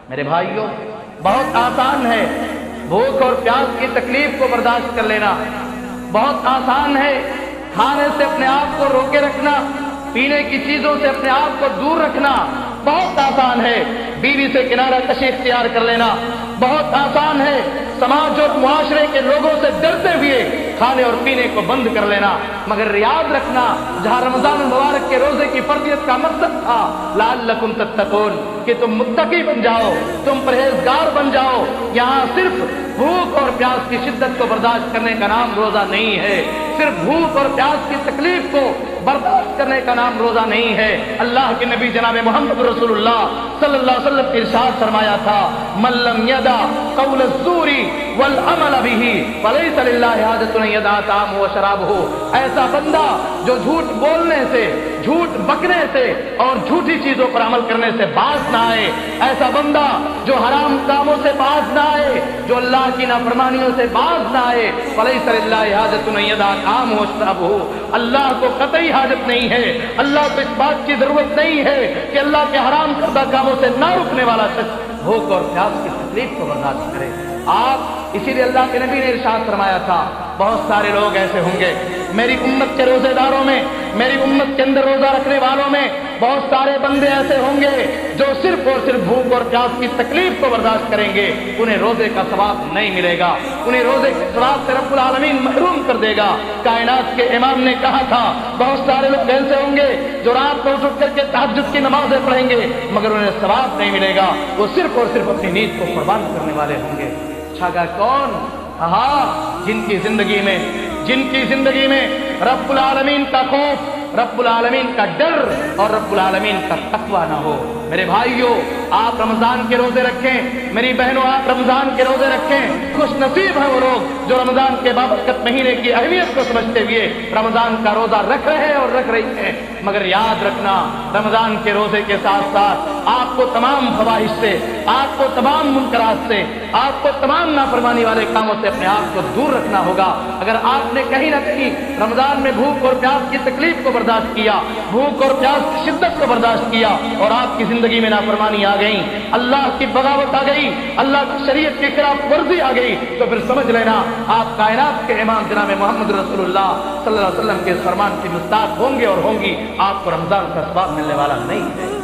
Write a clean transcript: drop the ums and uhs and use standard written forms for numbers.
میرے بھائیوں، بہت آسان ہے بھوک اور پیاس کی تکلیف کو برداشت کر لینا، بہت آسان ہے کھانے سے اپنے آپ کو روکے رکھنا، پینے کی چیزوں سے اپنے آپ کو دور رکھنا، بہت آسان ہے بیوی سے کنارہ کشی اختیار کر لینا، بہت آسان ہے سماج اور معاشرے کے لوگوں سے ڈرتے ہوئے کھانے اور پینے کو بند کر لینا، مگر یاد رکھنا جہاں رمضان المبارک کے روزے کی فرضیت کا مقصد تھا لعلکم تتقون کہ تم متقی بن جاؤ، تم پرہیزگار بن جاؤ، یہاں صرف بھوک اور پیاس کی شدت کو برداشت کرنے کا نام روزہ نہیں ہے، صرف بھوک اور پیاس کی تکلیف کو برداشت کرنے کا نام روزہ نہیں ہے۔ اللہ کے نبی جناب محمد رسول اللہ صلی اللہ علیہ وسلم نے ارشاد فرمایا تھا من لم یدع قول الزور والعمل به فلیس للہ حاجۃ ان یدع طعامہ وشرابہ، ایسا بندہ جو جھوٹ بولنے سے، جھوٹ بکنے سے اور جھوٹی چیزوں پر عمل کرنے سے باز نہ آئے، ایسا بندہ جو حرام کاموں سے باز نہ آئے، جو اللہ کی نافرمانیوں سے باز نہ آئے، فلیس للہ حاجۃ ان یدع طعامہ وشرابہ، اللہ کو قطعی حاجت نہیں ہے، اللہ کو اس بات کی ضرورت نہیں ہے کہ اللہ کے حرام کردہ کاموں سے نہ رکنے والا شخص بھوک اور پیاس کی تکلیف کو برداشت کرے۔ آپ اسی لیے اللہ کے نبی نے ارشاد فرمایا تھا بہت سارے لوگ ایسے ہوں گے میری امت کے روزے داروں میں، میری امت کے اندر روزہ رکھنے والوں میں بہت سارے بندے ایسے ہوں گے جو صرف اور صرف بھوک اور پیاس کی تکلیف کو برداشت کریں گے، انہیں روزے کا ثواب نہیں ملے گا، انہیں روزے کے ثواب سے رب العالمین محروم کر دے گا۔ کائنات کے امام نے کہا تھا بہت سارے لوگ ایسے ہوں گے جو رات کو اٹھ کر کے تہجد کی نمازیں پڑھیں گے مگر انہیں ثواب نہیں ملے گا، وہ صرف اور صرف اپنی نیند کو قربان کرنے والے ہوں گے۔ چھاگا کون؟ ہاں جن کی زندگی میں رب العالمین کا خوف، رب العالمین کا ڈر اور رب العالمین کا تقوی نہ ہو۔ میرے بھائیوں، آپ رمضان کے روزے رکھیں، میری بہنوں آپ رمضان کے روزے رکھیں، خوش نصیب ہیں وہ لوگ جو رمضان کے بابرکت مہینے کی اہمیت کو سمجھتے ہوئے رمضان کا روزہ رکھ رہے ہیں اور رکھ رہی ہیں، مگر یاد رکھنا رمضان کے روزے کے ساتھ ساتھ آپ کو تمام فواحش سے، آپ کو تمام منکرات سے، آپ کو تمام نافرمانی والے کاموں سے اپنے آپ کو دور رکھنا ہوگا۔ اگر آپ نے کہیں نہ کہیں رمضان میں بھوک اور پیاس کی تکلیف کو برداشت کیا، بھوک اور پیاس کی شدت کو برداشت کیا اور آپ کی زندگی میں نافرمانی آ گئی، اللہ کی بغاوت آ گئی، اللہ کی شریعت کی خلاف ورزی آ گئی، تو پھر سمجھ لینا آپ کائنات کے امام جناب محمد رسول اللہ صلی اللہ علیہ وسلم کے فرمان کی مستحق ہوں گے اور ہوں گی، آپ کو رمضان کا ثواب ملنے والا نہیں ہے۔